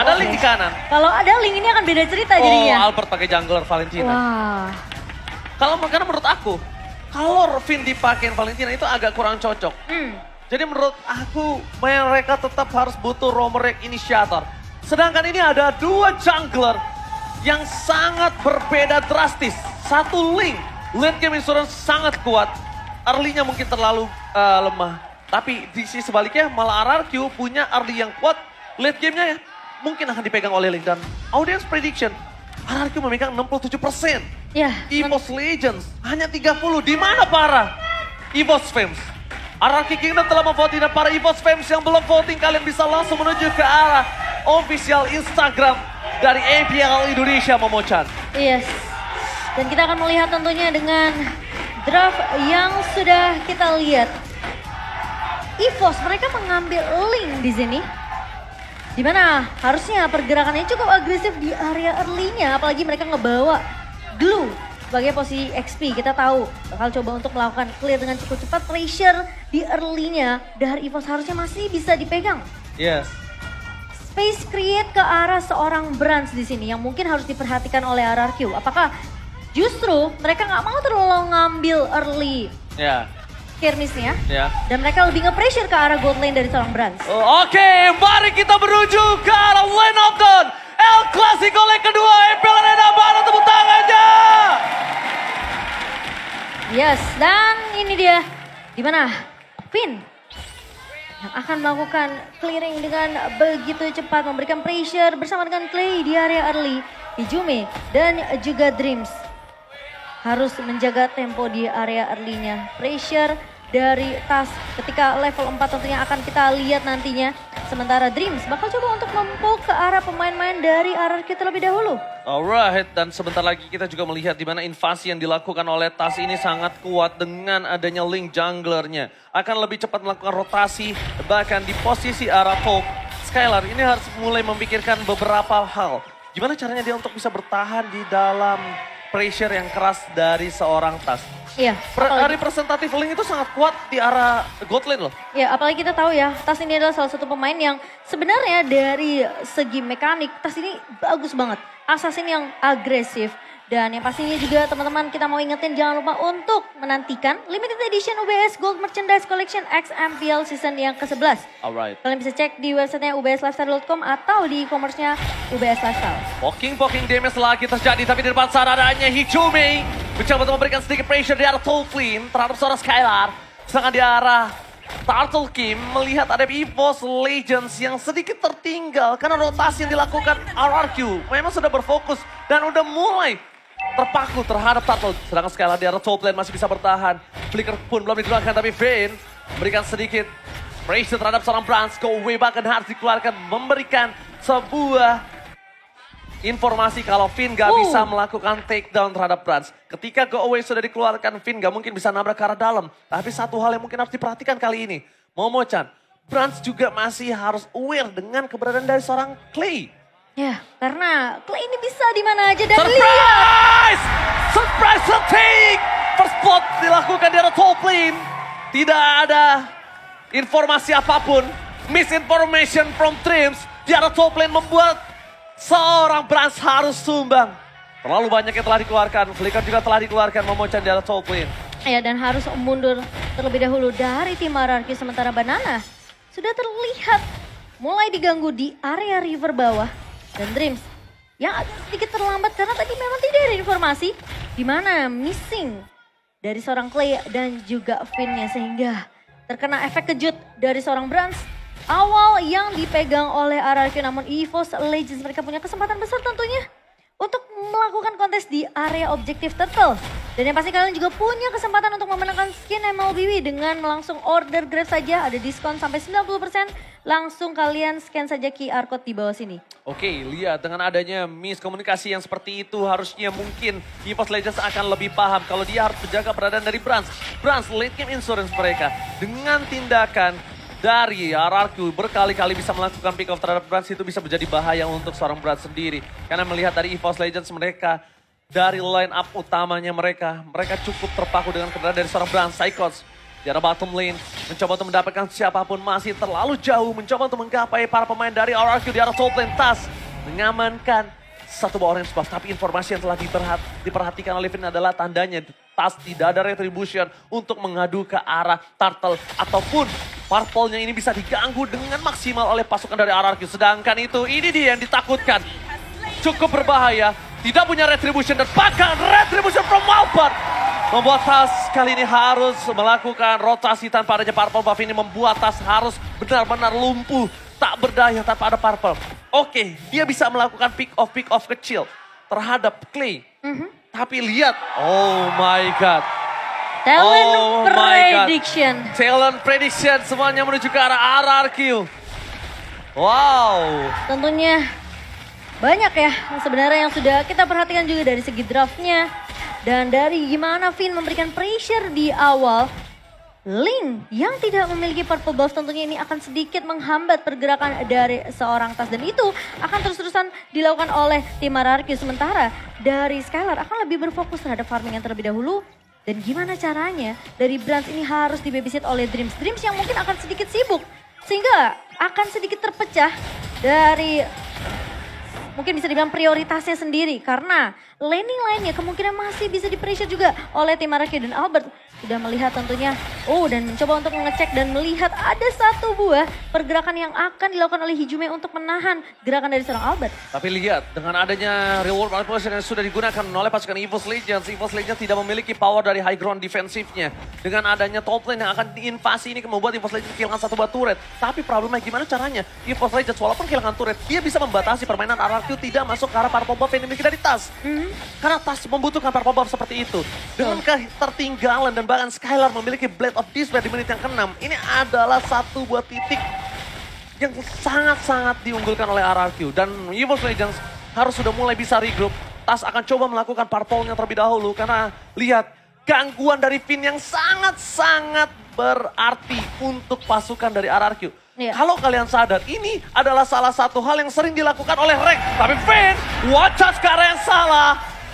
Ada Link di kanan. Kalau ada Link ini akan beda cerita jadinya. Oh, Albert pakai jungler Valentina. Wah. Karena menurut aku, kalau Finn dipakein Valentina itu agak kurang cocok. Jadi menurut aku, mereka tetap harus butuh Roamer Initiator. Sedangkan ini ada dua jungler yang sangat berbeda drastis. Satu Link, late game insurance sangat kuat. Early-nya mungkin terlalu lemah. Tapi di sisi sebaliknya malah RRQ punya early yang kuat. Late game-nya ya mungkin akan dipegang oleh Link. Dan audience prediction, RRQ memegang 67%. Ya. EVOS Legends hanya 30. Di mana para EVOS fans? RRQ Kingdom telah memvoting dan para EVOS fans yang belum voting kalian bisa langsung menuju ke arah official Instagram dari APL Indonesia, Momochan. Yes. Dan kita akan melihat tentunya dengan draft yang sudah kita lihat. EVOS mereka mengambil Link di sini. Dimana harusnya pergerakannya cukup agresif di area early-nya. Apalagi mereka ngebawa Glue sebagai posisi XP. Kita tahu bakal coba untuk melakukan clear dengan cukup cepat. Pressure di early-nya dari EVOS harusnya masih bisa dipegang. Yes. Space create ke arah seorang Brands di sini yang mungkin harus diperhatikan oleh RRQ. Apakah justru mereka nggak mau terlalu ngambil early skirmish-nya, dan mereka lebih nge-pressure ke arah gold lane dari seorang Brands. Oke, mari kita menuju ke arah lane of dawn. El Clasico leg kedua, APL Arena, mana tepuk tangannya? Yes, dan ini dia. Dimana Finn yang akan melakukan clearing dengan begitu cepat, memberikan pressure bersama dengan Clay di area early. Ijume dan juga Dreams harus menjaga tempo di area early-nya. Pressure dari Tas ketika level 4 tentunya akan kita lihat nantinya. Sementara Dreams bakal coba untuk mempuk ke arah pemain-pemain dari RRQ terlebih dahulu. Alright, dan sebentar lagi kita juga melihat di mana invasi yang dilakukan oleh Tas ini sangat kuat dengan adanya Link junglernya. Akan lebih cepat melakukan rotasi, bahkan di posisi arah top. Skylar ini harus mulai memikirkan beberapa hal. Gimana caranya dia untuk bisa bertahan di dalam pressure yang keras dari seorang Tas. Iya. Representatif Link itu sangat kuat di arah God lane loh. Ya, apalagi kita tahu ya, Tas ini adalah salah satu pemain yang sebenarnya dari segi mekanik, Tas ini bagus banget. Assassin yang agresif. Dan yang pastinya juga teman-teman kita mau ingetin jangan lupa untuk menantikan Limited Edition UBS Gold Merchandise Collection XMPL Season yang ke-11. Alright. Kalian bisa cek di websitenya ubslifestyle.com atau di e-commerce-nya UBS Lifestyle. Poking damage lagi terjadi, tapi di depan sana adanya Hijume. Mencoba untuk memberikan sedikit pressure di arah Toll Flame terhadap seorang Skylar. Sedangkan di arah Turtle Kim melihat ada EVOS Legends yang sedikit tertinggal karena rotasi yang dilakukan RRQ. Memang sudah berfokus dan udah mulai terpaku terhadap Turtle. Sedangkan Skylar di arah top lane masih bisa bertahan. Flicker pun belum digunakan, tapi Vayne memberikan sedikit pressure terhadap seorang Brands. Go away bahkan harus dikeluarkan, memberikan sebuah informasi kalau Finn gak bisa melakukan takedown terhadap Brands. Ketika go away sudah dikeluarkan, Finn gak mungkin bisa nabrak ke arah dalam. Tapi satu hal yang mungkin harus diperhatikan kali ini, Momochan, Brands juga masih harus aware dengan keberadaan dari seorang Clay. Ya, karena Clay ini bisa di mana aja dan Surprise! Surprise take! First blood dilakukan di arah top lane. Tidak ada informasi apapun. Misinformation from Dreams di arah top lane membuat seorang Brands harus sumbang. Terlalu banyak yang telah dikeluarkan. Flicker juga telah dikeluarkan, Momochan di arah top lane. Ya, dan harus mundur terlebih dahulu dari tim RRQ. Sementara Banana sudah terlihat mulai diganggu di area river bawah. Dan Dreams yang agak sedikit terlambat karena tadi memang tidak ada informasi di mana missing dari seorang Clay dan juga Finn-nya sehingga terkena efek kejut dari seorang Brands. Awal yang dipegang oleh RRQ namun EVOS Legends mereka punya kesempatan besar tentunya untuk melakukan kontes di area objektif Turtle. Dan yang pasti kalian juga punya kesempatan untuk memenangkan skin MLBB dengan langsung order Grab saja. Ada diskon sampai 90%. Langsung kalian scan saja QR code di bawah sini. Oke, lihat dengan adanya miskomunikasi yang seperti itu harusnya mungkin EVOS Legends akan lebih paham kalau dia harus menjaga peradaan dari Brands. Brands late game insurance mereka dengan tindakan dari RRQ berkali-kali bisa melakukan pick off terhadap Brands itu bisa menjadi bahaya untuk seorang Brands sendiri. Karena melihat dari EVOS Legends mereka, dari line up utamanya mereka cukup terpaku dengan keberadaan dari seorang Brands. Psychos Di arah bottom lane, mencoba untuk mendapatkan siapapun masih terlalu jauh. Mencoba untuk menggapai para pemain dari RRQ di arah top lane. Tas mengamankan satu buah orange buff. Tapi informasi yang telah diperhatikan oleh Finn adalah tandanya Tas tidak ada retribution untuk mengadu ke arah Turtle. Ataupun purple-nya ini bisa diganggu dengan maksimal oleh pasukan dari RRQ. Sedangkan ini dia yang ditakutkan. Cukup berbahaya, tidak punya retribution dan bahkan retribution from Albert. Membuat Tas kali ini harus melakukan rotasi tanpa adanya purple buff ini. Membuat Tas harus benar-benar lumpuh, tak berdaya tanpa ada purple. Oke, dia bisa melakukan pick off kecil terhadap Clay. Tapi lihat, oh my god. Talent prediction. Talent prediction semuanya menuju ke arah RRQ. Wow. Tentunya banyak ya sebenarnya yang sudah kita perhatikan juga dari segi draftnya. Dan dari gimana Finn memberikan pressure di awal. Link yang tidak memiliki purple buff tentunya ini akan sedikit menghambat pergerakan dari seorang Tas. Dan itu akan terus-terusan dilakukan oleh tim RRQ. Sementara dari Skylar akan lebih berfokus terhadap farming yang terlebih dahulu. Dan gimana caranya dari Brands ini harus dibabysit oleh Dreams. Dreams yang mungkin akan sedikit sibuk. Sehingga akan sedikit terpecah dari mungkin bisa dibilang prioritasnya sendiri. Karena laning lainnya kemungkinan masih bisa di-pressure juga oleh tim RRQ. Dan Albert sudah melihat tentunya, dan mencoba untuk mengecek dan melihat ada satu buah pergerakan yang akan dilakukan oleh Hijume untuk menahan gerakan dari seorang Albert. Tapi lihat, dengan adanya reward manipulation yang sudah digunakan oleh pasukan EVOS Legends tidak memiliki power dari high ground defensifnya. Dengan adanya top lane yang akan diinvasi ini membuat EVOS Legends kehilangan satu buah turret. Tapi problemnya gimana caranya? EVOS Legends walaupun kehilangan turret, dia bisa membatasi permainan RRQ tidak masuk ke arah purple buff yang dimiliki dari Tas. Karena Tas membutuhkan purple buff seperti itu. Dengan ketertinggalan dan bahkan Skylar memiliki Blade of Despair di menit yang ke-6. Ini adalah satu buah titik yang sangat-sangat diunggulkan oleh RRQ. Dan EVOS Legends harus sudah mulai bisa regroup. Tas akan coba melakukan purple-nya terlebih dahulu. Karena lihat gangguan dari Finn yang sangat-sangat berarti untuk pasukan dari RRQ. Kalau kalian sadar, ini adalah salah satu hal yang sering dilakukan oleh Rex. Tapi Finn, wajah ke arah yang salah.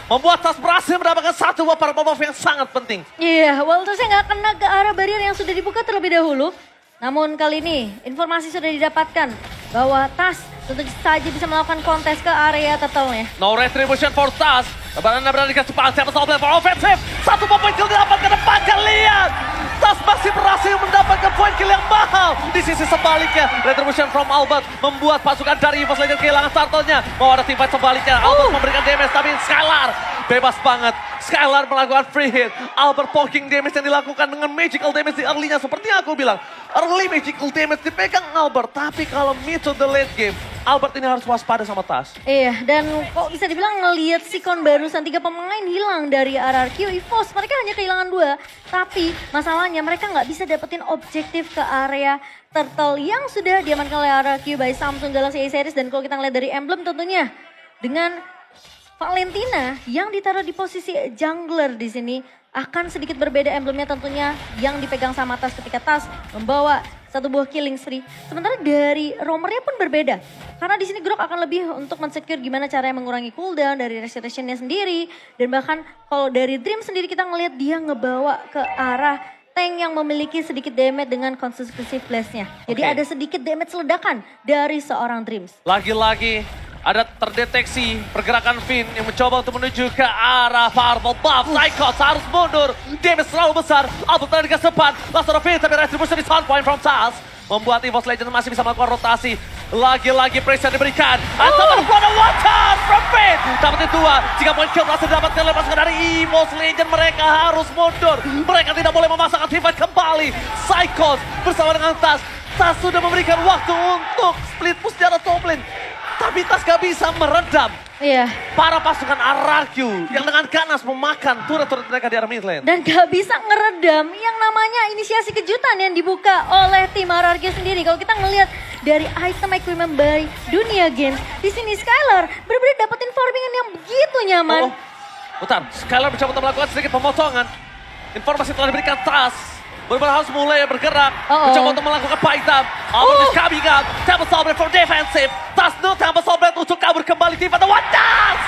Membuat Tas berhasil mendapatkan satu buah purple buff yang sangat penting. Iya, Waltersnya nggak kena ke arah barrier yang sudah dibuka terlebih dahulu. Namun kali ini informasi sudah didapatkan bahwa Tas tentu saja bisa melakukan kontes ke area turtle-nya. No retribution for Tas. Lebaran berada di depan siapa soal for offensive. Satu poin kill didapatkan depan, lihat. Tas masih berhasil mendapatkan poin kill yang mahal. Di sisi sebaliknya, retribution from Albert membuat pasukan dari EVOS Legends kehilangan turtle-nya. Mau ada teamfight sebaliknya, Albert memberikan damage tapi Skylar bebas banget. Skylar melakukan free hit. Albert poking damage yang dilakukan dengan magical damage di early-nya. Seperti yang aku bilang, early magical damage dipegang Albert. Tapi kalau mid to the late game, Albert ini harus waspada sama Tas. Iya, dan kok bisa dibilang ngelihat Sikon barusan 3 pemain hilang dari RRQ EVOS. Mereka hanya kehilangan 2. Tapi masalahnya mereka nggak bisa dapetin objektif ke area turtle yang sudah diamankan oleh RRQ by Samsung Galaxy A-Series. Dan kalau kita ngeliat dari emblem tentunya dengan Valentina yang ditaruh di posisi jungler di sini akan sedikit berbeda emblemnya tentunya yang dipegang sama Tas ketika Tas membawa satu buah killing spree. Sementara dari roamernya pun berbeda. Karena di sini Grok akan lebih untuk men-secure gimana caranya mengurangi cooldown dari restoration-nya sendiri. Dan bahkan kalau dari Dream sendiri kita ngelihat dia ngebawa ke arah tank yang memiliki sedikit damage dengan consecutive blast-nya. Jadi ada sedikit damage ledakan dari seorang Dreams. Lagi-lagi ada terdeteksi pergerakan Finn yang mencoba untuk menuju ke arah purple buff. Psychos harus mundur. Damage terlalu besar. Albert tadi ke depan. Langsung Finn tapi retribution di sound point from Tas. Membuat EVOS Legends masih bisa melakukan rotasi. Lagi-lagi pressure diberikan. Atau ada one shot from Finn. Dapatin 2. Jika poin kill berhasil didapatkan oleh pasukan dari EVOS Legends, mereka harus mundur. Mereka tidak boleh memasangkan teamfight kembali. Psychos bersama dengan Tas. Tas sudah memberikan waktu untuk split push secara top lane. Tapi Tas gak bisa meredam para pasukan RRQ yang dengan ganas memakan turret-turret mereka di arah mid lane. Dan gak bisa ngeredam yang namanya inisiasi kejutan yang dibuka oleh tim RRQ sendiri. Kalau kita ngelihat dari item equipment by Dunia Games, di sini Skylar benar-benar dapetin farmingan yang begitu nyaman. Bentar, Skylar mencoba untuk melakukan sedikit pemotongan. Informasi telah diberikan Tas. Benar-benar harus mulai bergerak. Mencoba untuk melakukan fight-up. Albert is coming up. Temple Soulblade for defensive. Tas no Temple Soulblade untuk kabur kembali. Tim pada Wadas.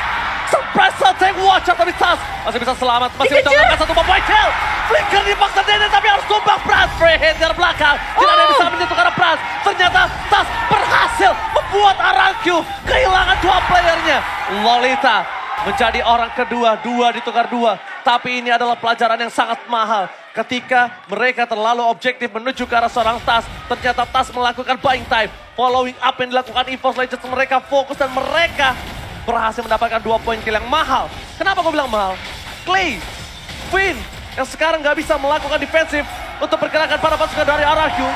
Surprise attack Watch out dari Tas. Masih bisa selamat. Masih Dikejar. mencoba satu point kill. Flicker dipaksa Dede tapi harus tumbang Brans. Free hit dari belakang. Tidak ada yang bisa menyentuh karena Brans. Ternyata Tas berhasil membuat Arakyu kehilangan 2 playernya. Lolita menjadi orang kedua, 2 ditukar 2. Tapi ini adalah pelajaran yang sangat mahal. Ketika mereka terlalu objektif menuju ke arah seorang Tas, ternyata Tas melakukan buying time. Following up yang dilakukan EVOS Legends, mereka fokus dan mereka berhasil mendapatkan 2 poin kill yang mahal. Kenapa gue bilang mahal? Clay, Finn, yang sekarang gak bisa melakukan defensif untuk pergerakan para pasukan dari Arakyu.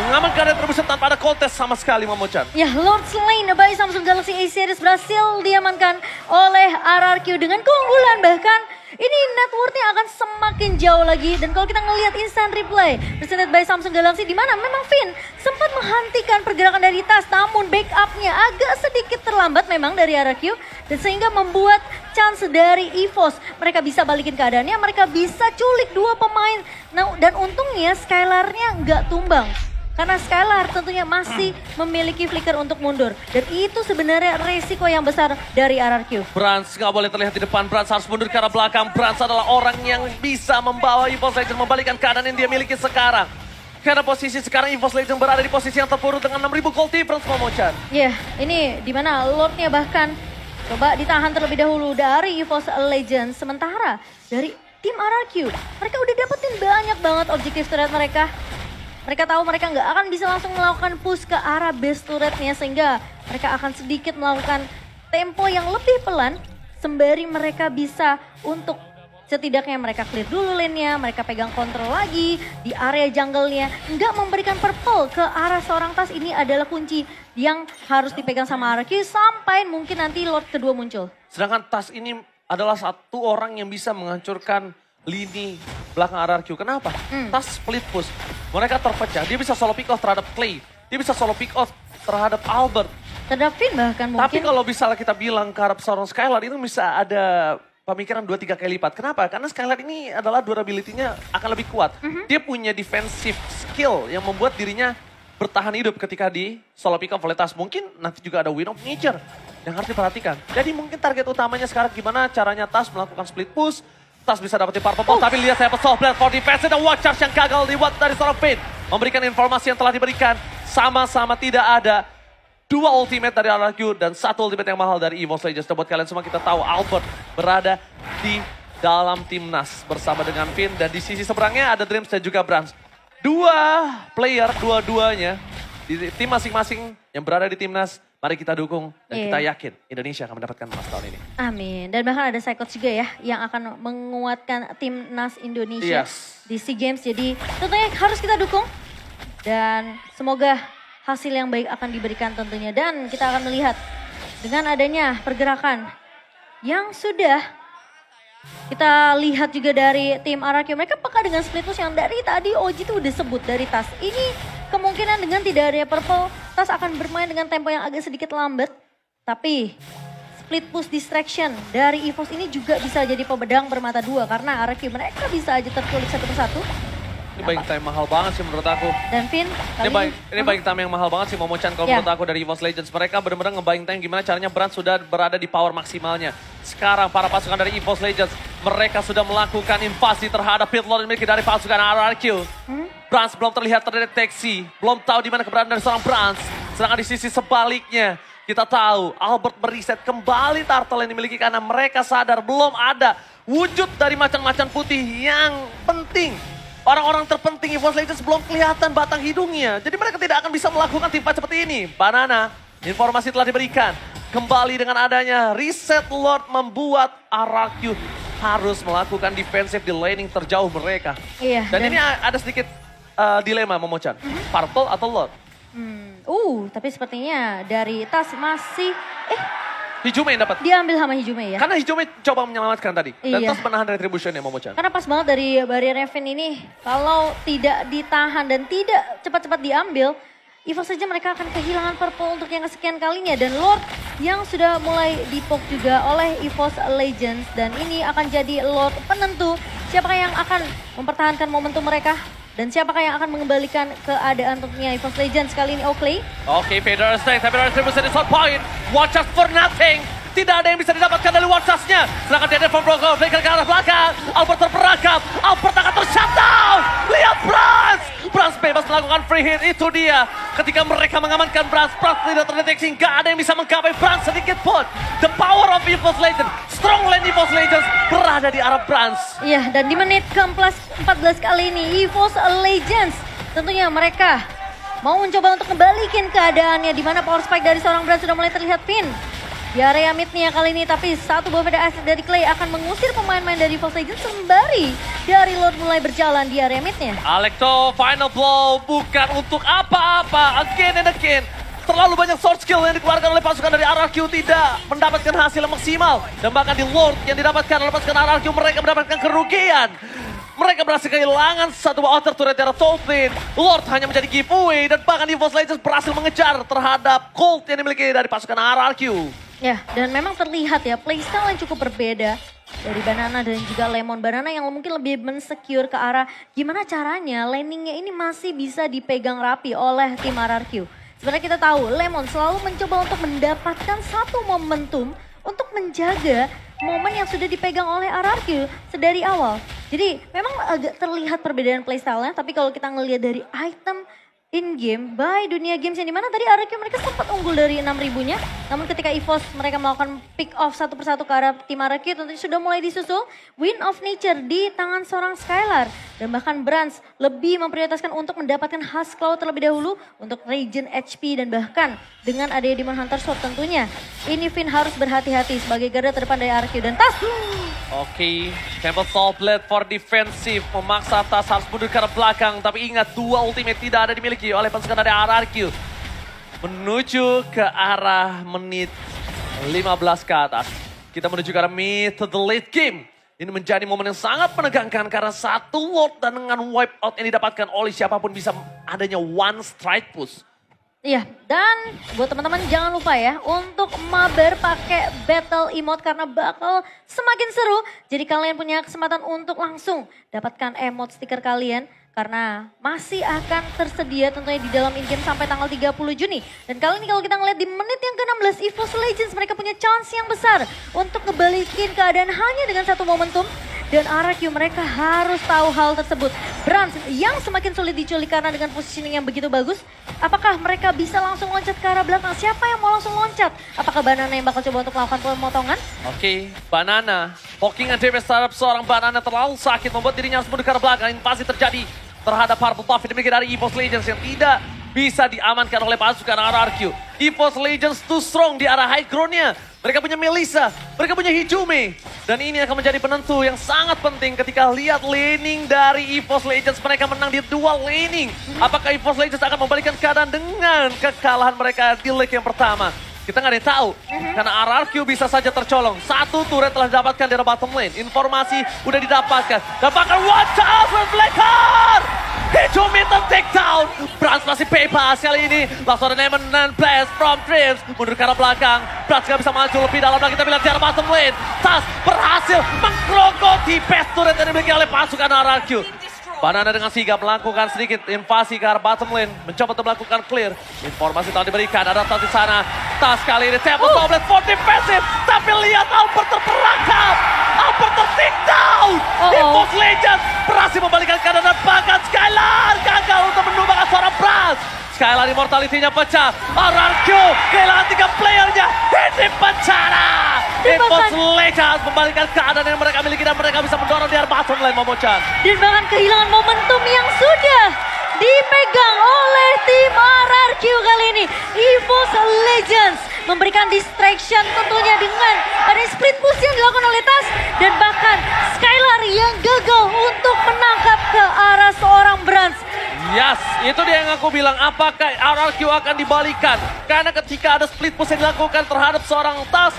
Mengamankan retribution tanpa ada kontes sama sekali, Momochan. Ya, Lord Slain by Samsung Galaxy A-Series berhasil diamankan oleh RRQ dengan keunggulan. Bahkan ini net worth-nya akan semakin jauh lagi. Dan kalau kita ngelihat instant replay presented by Samsung Galaxy, di mana memang Finn sempat menghentikan pergerakan dari Tas, namun backup-nya agak sedikit terlambat memang dari RRQ. Dan sehingga membuat chance dari EVOS. Mereka bisa balikin keadaannya, mereka bisa culik 2 pemain. Nah, dan untungnya Skylar-nya nggak tumbang. Karena Skylar tentunya masih memiliki flicker untuk mundur. Dan itu sebenarnya resiko yang besar dari RRQ. Brans nggak boleh terlihat di depan. Brans harus mundur ke arah belakang. Brans adalah orang yang bisa membawa EVOS Legends membalikkan keadaan yang dia miliki sekarang. Karena posisi sekarang EVOS Legends berada di posisi yang terpuruk dengan 6.000 gold difference, Momochan. Ya, ini dimana Lordnya bahkan coba ditahan terlebih dahulu dari EVOS Legends. Sementara dari tim RRQ, mereka udah dapetin banyak banget objektif turret mereka. Mereka tahu mereka nggak akan bisa langsung melakukan push ke arah base turretnya, sehingga mereka akan sedikit melakukan tempo yang lebih pelan sembari mereka bisa untuk setidaknya mereka clear dulu lane-nya, mereka pegang kontrol lagi di area jungle-nya, nggak memberikan purple ke arah seorang Tas. Ini adalah kunci yang harus dipegang sama RRQ sampai mungkin nanti Lord kedua muncul. Sedangkan Tas ini adalah satu orang yang bisa menghancurkan lini belakang RRQ. Kenapa? Tas split push. Mereka terpecah. Dia bisa solo pick off terhadap Clay. Dia bisa solo pick off terhadap Albert. Terhadap Finn bahkan mungkin. Tapi kalau misalnya kita bilang ke arah seorang Skylar itu bisa ada pemikiran 2-3 kali lipat. Kenapa? Karena Skylar ini adalah durability-nya akan lebih kuat. Dia punya defensive skill yang membuat dirinya bertahan hidup ketika di solo pick off oleh Tas. Mungkin nanti juga ada Wind of Nature yang harus diperhatikan. Jadi mungkin target utamanya sekarang gimana caranya Tas melakukan split push. Tas bisa dapetin purple ball, tapi lihat saya pesawat blast for defense dan watch charge yang gagal dibuat dari seorang Finn. Memberikan informasi yang telah diberikan, sama-sama tidak ada 2 ultimate dari RRQ dan 1 ultimate yang mahal dari EVOS Legends. Dan buat kalian semua kita tahu Albert berada di dalam timnas bersama dengan Finn. Dan di sisi seberangnya ada Dreams dan juga Brans. 2 player, dua-duanya di tim masing-masing yang berada di timnas. Mari kita dukung dan kita yakin Indonesia akan mendapatkan emas tahun ini. Amin. Dan bahkan ada Cyclops juga ya yang akan menguatkan timnas Indonesia di SEA Games. Jadi tentunya harus kita dukung. Dan semoga hasil yang baik akan diberikan tentunya. Dan kita akan melihat dengan adanya pergerakan yang sudah kita lihat juga dari tim RRQ. Mereka peka dengan split push yang dari tadi Oji itu udah sebut dari Tas. Ini kemungkinan dengan tidak adanya purple, Tas akan bermain dengan tempo yang agak sedikit lambat. Tapi split push distraction dari EVOS ini juga bisa jadi pemedang bermata dua. Karena RRQ mereka bisa aja terculik satu persatu. Ini buying time mahal banget sih menurut aku. Dan Finn Ini buying time yang mahal banget sih Momochan kalau menurut aku dari EVOS Legends. Mereka benar-benar nge-buying time gimana caranya Brand sudah berada di power maksimalnya. Sekarang para pasukan dari EVOS Legends, mereka sudah melakukan invasi terhadap pit lord miliki dari pasukan RRQ. Brand belum terlihat terdeteksi, belum tahu di mana keberadaan dari seorang Brand. Sedangkan di sisi sebaliknya, kita tahu Albert meriset kembali turtle yang dimiliki karena mereka sadar belum ada wujud dari macan-macan putih yang penting. Orang-orang terpenting EVOS Legends belum kelihatan batang hidungnya. Jadi mereka tidak akan bisa melakukan tim fight seperti ini. Banana, informasi telah diberikan. Kembali dengan adanya reset Lord membuat RRQ harus melakukan defensif di laning terjauh mereka. Iya, dan ini ada sedikit dilema Momochan. Purple atau Lord? Tapi sepertinya dari Tas masih... Hijume yang dapat. Diambil sama Hijume ya. Karena Hijume coba menyelamatkan tadi. Dan Iya. Tas menahan retribution ya Momochan. Karena pas banget dari barrier Finn ini, kalau tidak ditahan dan tidak cepat-cepat diambil, EVOS saja mereka akan kehilangan purple untuk yang kesekian kalinya. Dan Lord yang sudah mulai dipoke juga oleh EVOS Legends. Dan ini akan jadi Lord penentu siapakah yang akan mempertahankan momentum mereka. Dan siapakah yang akan mengembalikan keadaan tentunya EVOS Legends kali ini, Oakley. Oke, Vader Strength, tapi retribution is on point. Watch out for nothing. Tidak ada yang bisa didapatkan dari Wartasnya. Sedangkan dia from Brogo, berikan ke arah belakang. Albert terperangkap, Albert akan ter-shutdown. Lihat Brans! Brans bebas melakukan free hit, itu dia. Ketika mereka mengamankan Brans tidak terdeteksi, nggak ada yang bisa menggapai Brans sedikit pun. The power of EVOS Legends, strong lane EVOS Legends berada di arah Brans. Iya, dan di menit ke-14 kali ini EVOS Legends tentunya mereka mau mencoba untuk kembalikan keadaannya di mana power spike dari seorang Brans sudah mulai terlihat pin di area midnya kali ini, tapi satu buah VD asset dari Clay akan mengusir pemain-pemain dari EVOS Legends sembari dari Lord mulai berjalan di area midnya. Alekto final blow bukan untuk apa-apa, again and again. Terlalu banyak sword skill yang dikeluarkan oleh pasukan dari RRQ tidak mendapatkan hasil yang maksimal. Dan bahkan di Lord yang didapatkan oleh pasukan RRQ mereka mendapatkan kerugian. Mereka berhasil kehilangan satu outer turret dari top lane. Lord hanya menjadi giveaway dan bahkan EVOS Legends berhasil mengejar terhadap Colt yang dimiliki dari pasukan RRQ. Ya, dan memang terlihat ya playstyle yang cukup berbeda dari Banana dan juga Lemon. Banana yang mungkin lebih mensecure ke arah gimana caranya laningnya ini masih bisa dipegang rapi oleh tim RRQ. Sebenarnya kita tahu Lemon selalu mencoba untuk mendapatkan satu momentum untuk menjaga momen yang sudah dipegang oleh RRQ sedari awal. Jadi memang agak terlihat perbedaan playstyle-nya, tapi kalau kita ngelihat dari item in-game by Dunia Games yang dimana tadi RRQ mereka sempat unggul dari 6.000-nya. Namun ketika EVOS mereka melakukan pick off satu persatu ke arah tim RRQ tentunya sudah mulai disusul. Win of Nature di tangan seorang Skylar. Dan bahkan Brans lebih memprioritaskan untuk mendapatkan Husk Claw terlebih dahulu untuk regen HP dan bahkan dengan adanya Demon Hunter Sword tentunya. Ini Finn harus berhati-hati sebagai garda terdepan dari RRQ dan Tas. Oke, Temple Soul Blade for defensive memaksa Tas harus mundur ke arah belakang. Tapi ingat dua ultimate tidak ada dimiliki oleh pasukan dari RRQ. Menuju ke arah menit 15 ke atas. Kita menuju ke arah mid to the late game. Ini menjadi momen yang sangat menegangkan karena satu Lord dan dengan wipe out yang didapatkan oleh siapapun bisa adanya one strike push. Iya, dan buat teman-teman jangan lupa ya untuk mabar pakai battle emote karena bakal semakin seru. Jadi kalian punya kesempatan untuk langsung dapatkan emote stiker kalian karena masih akan tersedia tentunya di dalam in-game sampai tanggal 30 Juni. Dan kali ini kalau kita ngeliat di menit yang ke-16 EVOS Legends mereka punya chance yang besar untuk ngebalikin keadaan hanya dengan satu momentum. Dan RRQ mereka harus tahu hal tersebut. Brans yang semakin sulit diculik karena dengan positioning yang begitu bagus. Apakah mereka bisa langsung loncat ke arah belakang? Siapa yang mau langsung loncat? Apakah Banana yang bakal coba untuk melakukan pemotongan? Oke, Banana. Poking and damage terhadap seorang Banana terlalu sakit membuat dirinya harus mundur ke arah belakang. Ini pasti terjadi terhadap Purple Puff yang dimiliki dari EVOS Legends yang tidak bisa diamankan oleh pasukan RRQ. EVOS Legends too strong di arah high ground-nya. Mereka punya Melissa, mereka punya Hijume. Dan ini akan menjadi penentu yang sangat penting ketika lihat laning dari EVOS Legends. Mereka menang di dual laning. Apakah EVOS Legends akan membalikan keadaan dengan kekalahan mereka di leg yang pertama? Kita nggak ada yang tahu. Karena RRQ bisa saja tercolong. Satu turret telah didapatkan dari bottom lane. Informasi udah didapatkan. Dan bahkan watch out with Blackheart! Hijume take down. Brans masih bebas kali ini. Langsung ada Nemen dan Blast from Dreams. Mundur ke arah belakang. Brans nggak bisa maju lebih dalam lagi. Kita lihat di arah bottom lane. Tas berhasil menggerogoti best turret yang dimiliki oleh pasukan RRQ. Banana dengan sigap melakukan sedikit invasi ke arah bottom lane. Mencoba untuk melakukan clear. Informasi telah diberikan. Ada Tas di sana. Tas kali ini Temple Soul Blade for defensive. Tapi lihat Albert terperangkap. Albert ter-take down. EVOS Legends berhasil membalikan keadaan dan bahkan Skylar gagal untuk menumbangkan seorang Brans. Skylar immortality-nya pecah. RRQ kehilangan 3 playernya. Ini penjara. EVOS Legends membalikan keadaan yang mereka miliki dan mereka bisa mendorong di arah bottom lane, Momochan. Dan bahkan kehilangan momentum yang sudah dipegang oleh tim RRQ kali ini. EVOS Legends memberikan distraction tentunya dengan ada split push yang dilakukan oleh Tas. Dan bahkan Skylar yang gagal untuk menangkap ke arah seorang Brans. Yes, itu dia yang aku bilang. Apakah RRQ akan dibalikan? Karena ketika ada split push yang dilakukan terhadap seorang Tas,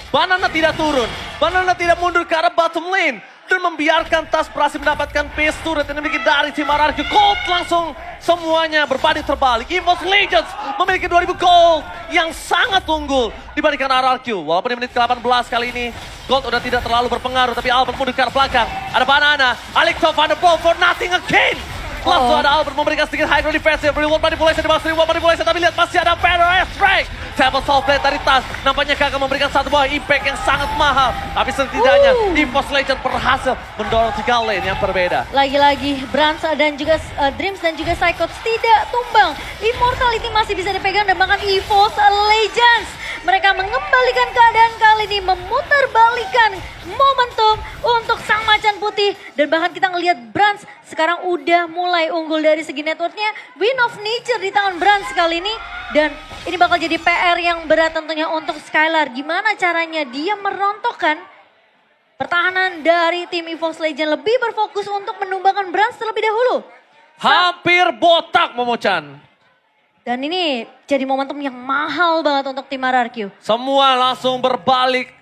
Banana tidak turun. Banana tidak mundur ke arah bottom lane. Dan membiarkan Tas berhasil mendapatkan pace turret yang dimiliki dari tim RRQ. Gold langsung semuanya berbanding terbalik. EVOS Legends memiliki 2000 gold yang sangat unggul dibandingkan RRQ. Walaupun di menit ke-18 kali ini Gold udah tidak terlalu berpengaruh. Tapi Albert mundur ke arah belakang. Ada Banana. Alekto van der Ball for nothing again. Langsung ada Albert memberikan sedikit high ground defensive. Reward manipulation di bawah reward manipulation. Tapi lihat masih ada Better Strike. table soul plate dari Tas. Nampaknya gagal memberikan satu buah impact yang sangat mahal. Tapi setidaknya EVOS Legends berhasil mendorong 3 lane yang berbeda. Lagi-lagi Brans dan juga Dreams dan juga Psychots tidak tumbang. Immortality masih bisa dipegang dan bahkan EVOS Legends. Mereka mengembalikan keadaan kali ini, memutarbalikan momentum untuk sang macan putih. Dan bahkan kita ngelihat Brans sekarang udah mulai unggul dari segi networknya. Win of Nature di tangan Brans kali ini. Dan ini bakal jadi PR yang berat tentunya untuk Skylar. Gimana caranya dia merontokkan pertahanan dari tim EVOS Legends, lebih berfokus untuk menumbangkan Brans terlebih dahulu. Hampir botak Momochan. Dan ini jadi momentum yang mahal banget untuk tim RRQ. Semua langsung berbalik.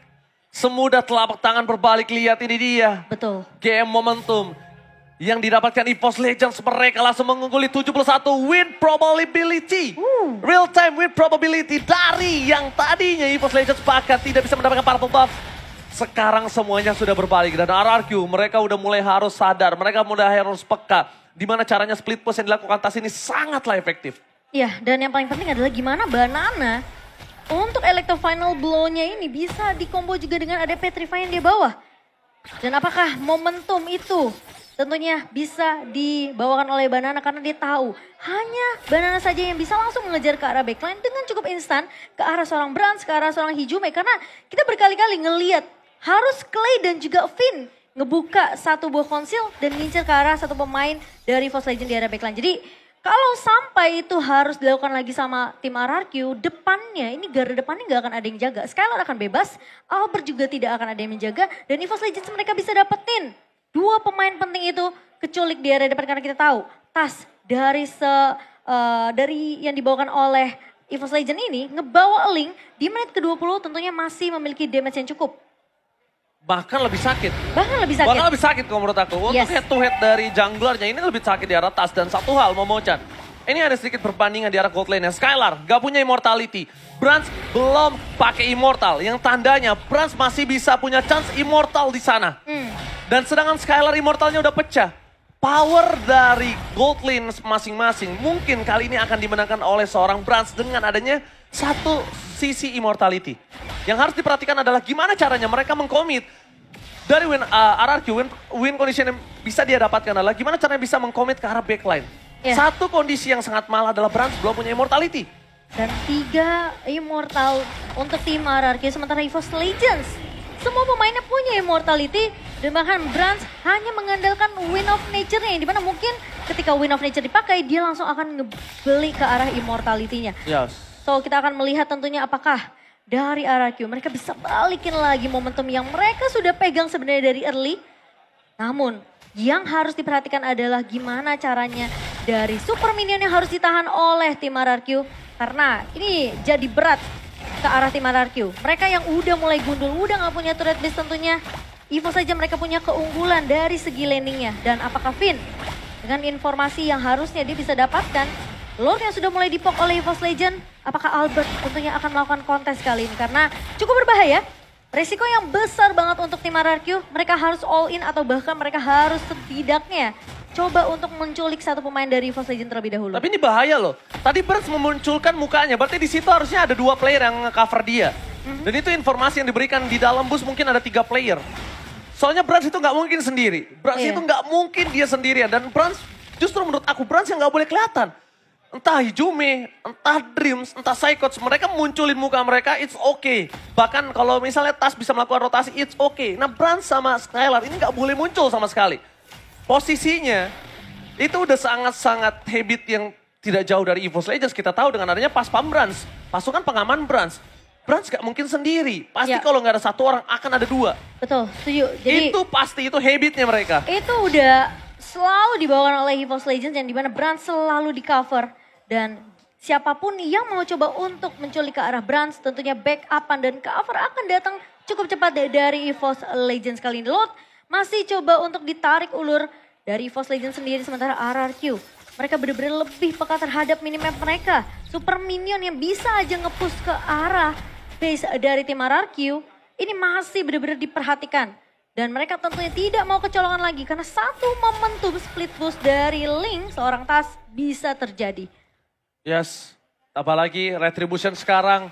Semudah telapak tangan berbalik, lihat ini dia. Betul. Game momentum yang didapatkan EVOS Legends, mereka langsung mengungguli 71 win probability. Real time win probability dari yang tadinya EVOS Legends bahkan tidak bisa mendapatkan purple buff. Sekarang semuanya sudah berbalik dan RRQ mereka udah mulai harus sadar, mereka udah harus peka. Dimana caranya split push yang dilakukan Tas ini sangatlah efektif. Ya, dan yang paling penting adalah gimana Banana untuk Electro Final Blow-nya ini bisa dikombo juga dengan ada Petrify yang di bawah. Dan apakah momentum itu tentunya bisa dibawakan oleh Banana karena dia tahu hanya Banana saja yang bisa langsung mengejar ke arah backline dengan cukup instan ke arah seorang Brans, ke arah seorang Hijume. Karena kita berkali-kali ngelihat harus Clay dan juga Finn ngebuka satu buah konsil dan ngincer ke arah satu pemain dari EVOS Legends di area backline. Jadi kalau sampai itu harus dilakukan lagi sama tim RRQ, depannya ini garda depannya nggak akan ada yang jaga. Skylar akan bebas, Albert juga tidak akan ada yang menjaga. Dan EVOS Legends mereka bisa dapetin 2 pemain penting itu keculik di area depan karena kita tahu Tas dari yang dibawakan oleh EVOS Legends ini ngebawa Link di menit ke-20 tentunya masih memiliki damage yang cukup. Bahkan lebih sakit. Bahkan lebih sakit Kalau menurut aku. Untuk head to head dari junglernya ini lebih sakit di arah Tas. Dan satu hal Momochan. Ini ada sedikit perbandingan di arah gold lane-nya. Skylar gak punya immortality. Brans belum pakai immortal. Yang tandanya Brans masih bisa punya chance immortal di sana. Dan sedangkan Skylar immortalnya udah pecah. Power dari gold lane masing-masing mungkin kali ini akan dimenangkan oleh seorang Brans dengan adanya satu sisi immortality. Yang harus diperhatikan adalah gimana caranya mereka mengkomit. Dari RRQ, win condition yang bisa dia dapatkan adalah gimana caranya bisa mengkomit ke arah backline. Satu kondisi yang sangat mahal adalah Brans belum punya immortality. Dan 3 immortal untuk tim RRQ sementara EVOS Legends. Semua pemainnya punya immortality dan bahkan Brans hanya mengandalkan Win of Nature-nya. Yang dimana mungkin ketika Win of Nature dipakai dia langsung akan ngebeli ke arah immortality-nya. Yes. So kita akan melihat tentunya apakah dari RRQ mereka bisa balikin lagi momentum yang mereka sudah pegang sebenarnya dari early. Namun yang harus diperhatikan adalah gimana caranya dari super minion yang harus ditahan oleh tim RRQ. Karena ini jadi berat ke arah tim RRQ. Mereka yang udah mulai gundul, udah gak punya turret base tentunya. EVOS saja mereka punya keunggulan dari segi landingnya. Dan apakah Finn dengan informasi yang harusnya dia bisa dapatkan, Lord yang sudah mulai dipok oleh EVOS Legends, apakah Albert tentunya akan melakukan kontes kali ini? Karena cukup berbahaya, resiko yang besar banget untuk tim RRQ. Mereka harus all in atau bahkan mereka harus setidaknya coba untuk menculik satu pemain dari EVOS Legends terlebih dahulu. Tapi ini bahaya loh. Tadi Brans memunculkan mukanya, berarti di situ harusnya ada 2 player yang nge-cover dia. Dan itu informasi yang diberikan di dalam bus mungkin ada 3 player. Soalnya Brans itu nggak mungkin sendiri. Brans itu nggak mungkin dia sendirian. Dan Brans, justru menurut aku Brans yang nggak boleh kelihatan. Entah Hijume, entah Dreams, entah Psychots, mereka munculin muka mereka, it's okay. Bahkan kalau misalnya Tas bisa melakukan rotasi, it's okay. Nah Brans sama Skylar ini nggak boleh muncul sama sekali. Posisinya itu udah sangat-sangat habit yang tidak jauh dari EVOS Legends. Kita tahu dengan adanya pas pam Brans, pasukan pengaman Brans. Brans gak mungkin sendiri, pasti kalau nggak ada 1 orang akan ada 2. Betul, setuju. Jadi itu pasti, itu habitnya mereka. Itu udah selalu dibawakan oleh EVOS Legends yang dimana Brans selalu di cover. Dan siapapun yang mau coba untuk menculik ke arah Brans tentunya backupan dan cover akan datang cukup cepat dari EVOS Legends kali ini. Lord masih coba untuk ditarik ulur dari EVOS Legends sendiri sementara RRQ. Mereka benar-benar lebih peka terhadap minimap mereka. Super minion yang bisa aja nge-push ke arah base dari tim RRQ ini masih benar-benar diperhatikan. Dan mereka tentunya tidak mau kecolongan lagi karena satu momentum split boost dari Link seorang Tas bisa terjadi. Yes, apalagi Retribution sekarang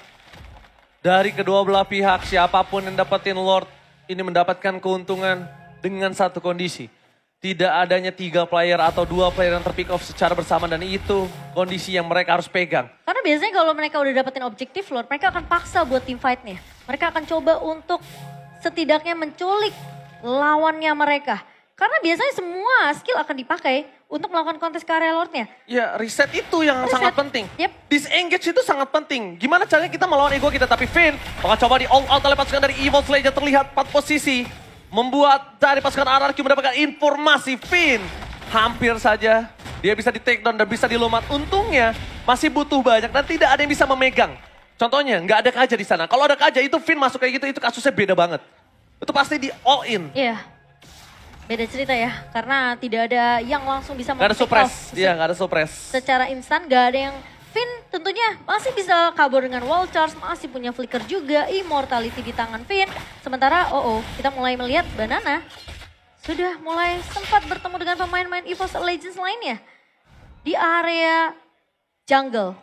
Dari kedua belah pihak, siapapun yang dapetin Lord ini mendapatkan keuntungan dengan satu kondisi. Tidak adanya 3 player atau 2 player yang terpick off secara bersama dan itu kondisi yang mereka harus pegang. Karena biasanya kalau mereka udah dapetin objektif Lord, mereka akan paksa buat team fight-nya. Mereka akan coba untuk setidaknya menculik lawannya mereka. Karena biasanya semua skill akan dipakai untuk melakukan kontes ke area Lord-nya. Ya, reset itu yang sangat penting. Yep. Disengage itu sangat penting. Gimana caranya kita melawan ego kita, tapi Finn bakal coba di all out oleh pasukan dari Evil Slayer, terlihat 4 posisi. Membuat dari pasukan RRQ mendapatkan informasi. Finn hampir saja dia bisa di take down dan bisa dilumat. Untungnya masih butuh banyak dan tidak ada yang bisa memegang. Contohnya nggak ada Kaja di sana. Kalau ada Kaja itu Finn masuk kayak gitu itu kasusnya beda banget. Itu pasti di all in. Iya. Beda cerita ya, karena tidak ada yang langsung bisa Gak ada suppress, iya gak ada suppress. Secara instan gak ada yang, Finn tentunya masih bisa kabur dengan wall charge, masih punya flicker juga, immortality di tangan Finn. Sementara kita mulai melihat Banana sudah mulai sempat bertemu dengan pemain-pemain EVOS Legends lainnya di area jungle.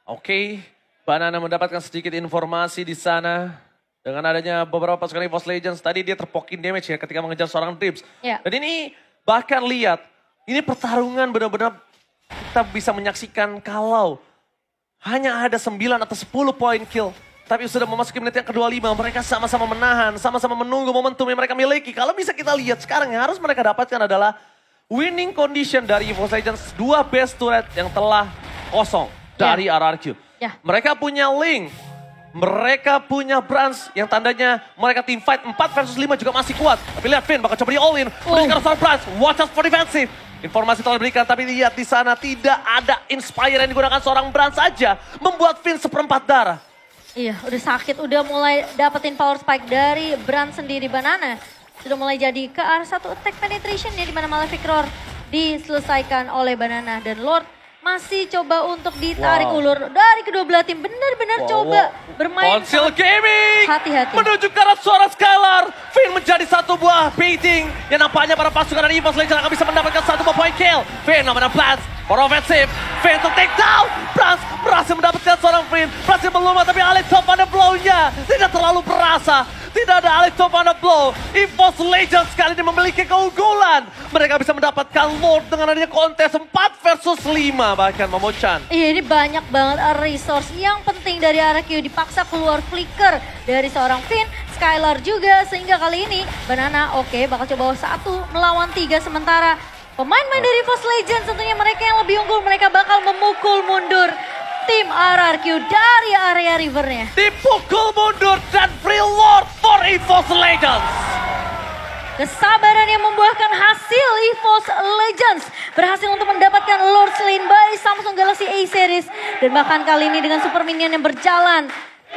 Oke, Banana mendapatkan sedikit informasi di sana. Dengan adanya beberapa pasukan EVOS Legends, tadi dia terpokin damage ya ketika mengejar seorang Drips. Yeah. Dan ini bahkan lihat, ini pertarungan benar-benar kita bisa menyaksikan kalau hanya ada 9 atau 10 poin kill. Tapi sudah memasuki menit yang ke-25, mereka sama-sama menahan, sama-sama menunggu momentum yang mereka miliki. Kalau bisa kita lihat sekarang yang harus mereka dapatkan adalah winning condition dari EVOS Legends. 2 base turret yang telah kosong dari RRQ. Yeah. Mereka punya Link. Mereka punya Brans yang tandanya mereka team fight 4 versus 5 juga masih kuat. Tapi lihat Finn bakal coba di all in. Berikan seorang Brans, watch out for defensive. Informasi telah diberikan tapi lihat di sana tidak ada Inspire yang digunakan seorang Brans saja. Membuat Finn seperempat darah. Iya udah sakit, udah mulai dapetin power spike dari Brand sendiri. Banana sudah mulai jadi ke arah satu attack penetration ya, di mana Malefic Roar diselesaikan oleh Banana. Dan Lord masih coba untuk ditarik ulur dari kedua belah tim. Benar-benar coba bermain. Ponsil Gaming hati-hati menuju ke arah suara Skylar. Finn menjadi satu buah baiting yang nampaknya para pasukan dari EVOS Legends akan bisa mendapatkan satu buah point kill. Finn namanya Blast for offensive. Finn to take down. Brans berhasil mendapatkan seorang Finn. Berhasil melumat tapi Alex top pada blow-nya tidak terlalu berasa. Tidak ada Alex top pada blow. EVOS Legends kali ini memiliki keunggulan. Mereka bisa mendapatkan Lord dengan adanya kontes 4 versus 5 bahkan Momochan. Iya ini banyak banget resource yang penting dari RRQ. Dipaksa keluar flicker dari seorang Finn. Skylar juga sehingga kali ini Banana bakal coba 1 melawan 3. Sementara pemain-pemain dari EVOS Legends tentunya mereka yang lebih unggul. Mereka bakal memukul mundur tim RRQ dari area rivernya. Dipukul mundur dan free Lord for EVOS Legends. Kesabaran yang membuahkan hasil. EVOS Legends berhasil untuk mendapatkan Lord Slain by Samsung Galaxy A Series. Dan bahkan kali ini dengan Super Minion yang berjalan,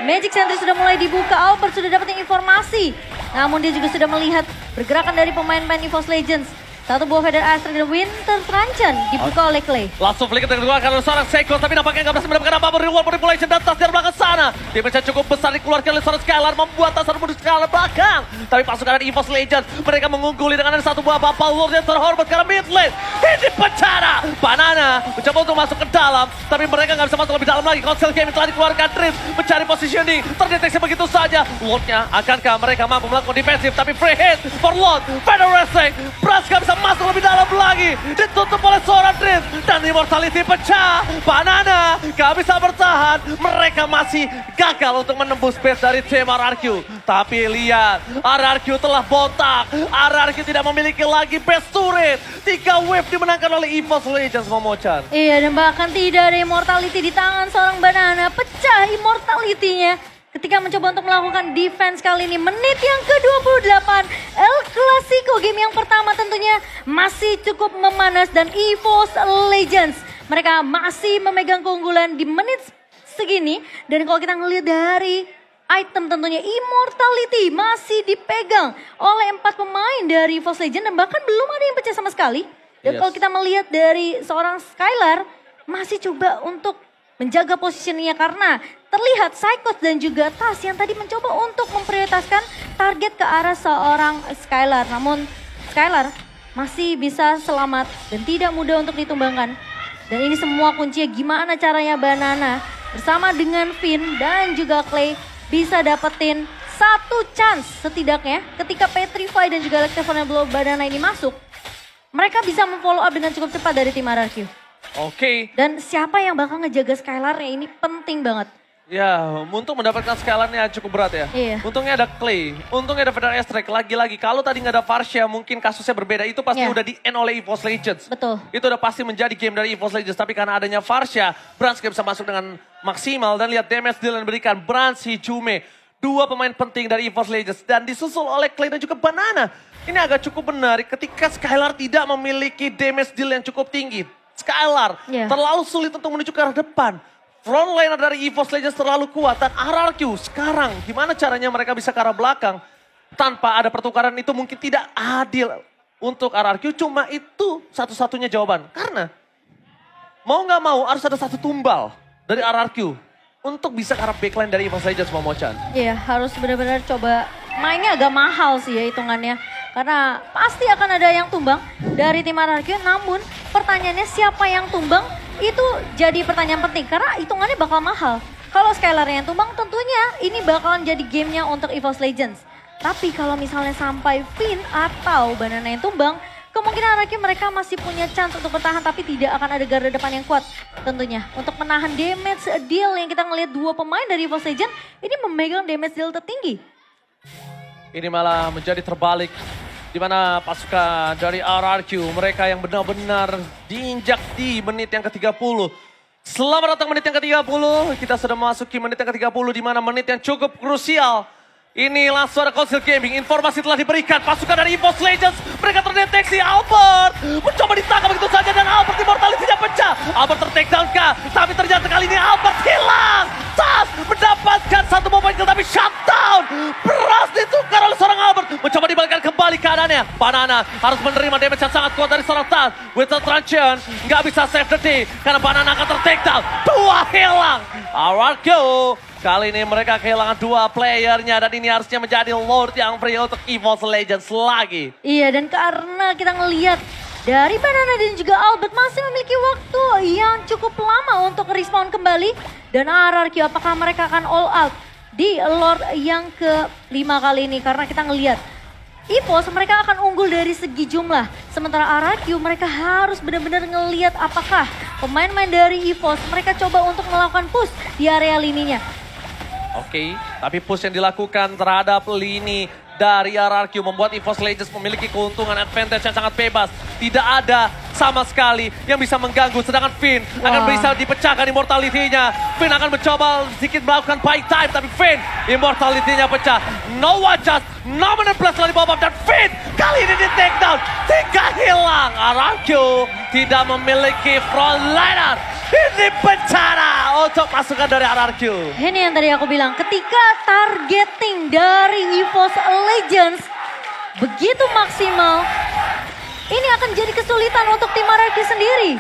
Magic Sentry sudah mulai dibuka. Albert sudah dapetin informasi. Namun dia juga sudah melihat pergerakan dari pemain-pemain EVOS Legends. Satu buah Feather Astra dan Winter Truncheon dibuka oleh Clay. Langsung flicker dikeluarkan oleh seorang Seiko, tapi nampaknya nggak berhasil mendapatkan apa-apa. Reward manipulation dan tas dari belakang sana. Damage yang cukup besar dikeluarkan oleh seorang Skylar, membuat tas menuju Skylar belakang. Tapi pasukan dari EVOS Legends, mereka mengungguli dengan ada satu buah Bapal Lord yang terhormat karena mid lane. Ini pencara. Banana mencoba untuk masuk ke dalam, tapi mereka nggak bisa masuk lebih dalam lagi. Console Game telah dikeluarkan Drift, mencari positioning, terdeteksi begitu saja. Lordnya, akankah mereka mampu melakukan defensif? Tapi free hit for Lord. Feather Wrestling, Brass nggak bisa masuk lebih dalam lagi, ditutup oleh seorang Drift dan immortality pecah. Banana gak bisa bertahan, mereka masih gagal untuk menembus base dari tim RRQ. Tapi lihat, RRQ telah botak, RRQ tidak memiliki lagi base turret. 3 wave dimenangkan oleh EVOS Legends, Momochan. Iya dan bahkan tidak ada immortality di tangan seorang Banana, pecah immortality-nya ketika mencoba untuk melakukan defense kali ini. Menit yang ke-28, El Clasico game yang pertama tentunya masih cukup memanas dan EVOS Legends mereka masih memegang keunggulan di menit segini. Dan kalau kita ngelihat dari item tentunya immortality masih dipegang oleh 4 pemain dari EVOS Legends dan bahkan belum ada yang pecah sama sekali. Dan kalau kita melihat dari seorang Skylar masih coba untuk menjaga posisinya karena terlihat Psychos dan juga Tas yang tadi mencoba untuk memprioritaskan target ke arah seorang Skylar. Namun Skylar masih bisa selamat dan tidak mudah untuk ditumbangkan. Dan ini semua kuncinya gimana caranya Banana bersama dengan Finn dan juga Clay bisa dapetin satu chance setidaknya ketika Petrify dan juga Electron Blow Banana ini masuk. Mereka bisa memfollow up dengan cukup cepat dari tim RRQ. Oke. Dan siapa yang bakal ngejaga Skylar-nya ini penting banget. Ya, untuk mendapatkan scalarnya cukup berat ya. Iya. Untungnya ada Clay, untungnya ada Federal Airstrike. Lagi-lagi, kalau tadi nggak ada Varsha mungkin kasusnya berbeda. Itu pasti Iya. udah di-end oleh EVOS Legends. Betul. Itu udah pasti menjadi game dari EVOS Legends. Tapi karena adanya Varsha, Brans gak bisa masuk dengan maksimal. Dan lihat damage deal yang diberikan Brans, Hijume. Dua pemain penting dari EVOS Legends. Dan disusul oleh Clay dan juga Banana. Ini agak cukup menarik ketika Skylar tidak memiliki damage deal yang cukup tinggi. Skylar Iya. terlalu sulit untuk menuju ke arah depan. Frontliner dari EVOS Legends terlalu kuat dan RRQ sekarang gimana caranya mereka bisa ke arah belakang tanpa ada pertukaran itu mungkin tidak adil untuk RRQ, cuma itu satu-satunya jawaban. Karena mau nggak mau harus ada satu tumbal dari RRQ untuk bisa ke arah backline dari EVOS Legends, Momochan. Iya, harus benar-benar coba mainnya agak mahal sih ya hitungannya. Karena pasti akan ada yang tumbang dari tim RRQ, namun pertanyaannya siapa yang tumbang? Itu jadi pertanyaan penting karena hitungannya bakal mahal. Kalau Skylar yang tumbang tentunya ini bakalan jadi gamenya untuk EVOS Legends. Tapi kalau misalnya sampai Finn atau Banana yang tumbang, kemungkinan RRQ mereka masih punya chance untuk bertahan tapi tidak akan ada garda depan yang kuat tentunya. Untuk menahan damage deal yang kita ngelihat dua pemain dari EVOS Legends ini memegang damage deal tertinggi. Ini malah menjadi terbalik. Di mana pasukan dari RRQ, mereka yang benar-benar diinjak di menit yang ke-30. Selamat datang menit yang ke-30, kita sudah memasuki menit yang ke-30 di mana menit yang cukup krusial. Inilah suara Council Gaming, informasi telah diberikan pasukan dari EVOS Legends. Mereka terdeteksi, Albert mencoba ditangkap begitu saja dan Albert immortality-nya pecah. Albert ter-takedown kah? Tapi ternyata kali ini Albert hilang. Tas mendapatkan satu mobile kill tapi shutdown. Beras ditukar oleh seorang Albert. Mencoba dibalikkan kembali keadaannya. Banana harus menerima damage yang sangat kuat dari seorang Tas. With the truncheon, nggak bisa save the day karena Banana akan ter-takedown. Dua hilang. RRQ. Kali ini mereka kehilangan dua playernya dan ini harusnya menjadi Lord yang free untuk EVOS Legends lagi. Iya, dan karena kita ngelihat dari Banana dan juga Albert masih memiliki waktu yang cukup lama untuk respawn kembali. Dan RRQ apakah mereka akan all out di Lord yang ke-5 kali ini. Karena kita ngelihat EVOS mereka akan unggul dari segi jumlah. Sementara RRQ mereka harus benar-benar ngelihat apakah pemain-pemain dari EVOS mereka coba untuk melakukan push di area lininya. Oke, tapi push yang dilakukan terhadap lini dari RRQ membuat EVOS Legends memiliki keuntungan advantage yang sangat bebas. Tidak ada sama sekali yang bisa mengganggu, sedangkan Finn akan bisa dipecahkan immortality-nya. Finn akan mencoba sedikit melakukan buy time, tapi Finn immortality-nya pecah. No one just, no minute plus lagi bawah dan Finn kali ini di take down. Tiga hilang, RRQ tidak memiliki frontliner. Ini bencana untuk pasukan dari RRQ. Ini yang tadi aku bilang, ketika targeting dari EVOS Legends begitu maksimal, ini akan jadi kesulitan untuk tim RRQ sendiri.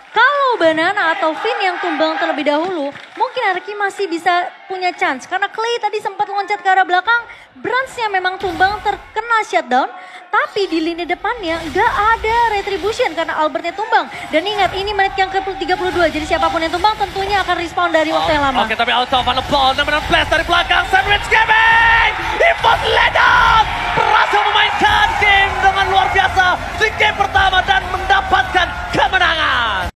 Kalau Banana atau Finn yang tumbang terlebih dahulu, mungkin RRQ masih bisa punya chance. Karena Clay tadi sempat loncat ke arah belakang, Brans-nya memang tumbang terkena shutdown. Tapi di lini depannya nggak ada retribution karena Albertnya tumbang. Dan ingat ini menit yang ke-32, jadi siapapun yang tumbang tentunya akan respawn dari waktu yang lama. Oke, tapi out of the ball, 6-6 dari belakang, Sandwich Gaming! EVOS Legends berhasil memainkan game dengan luar biasa di game pertama dan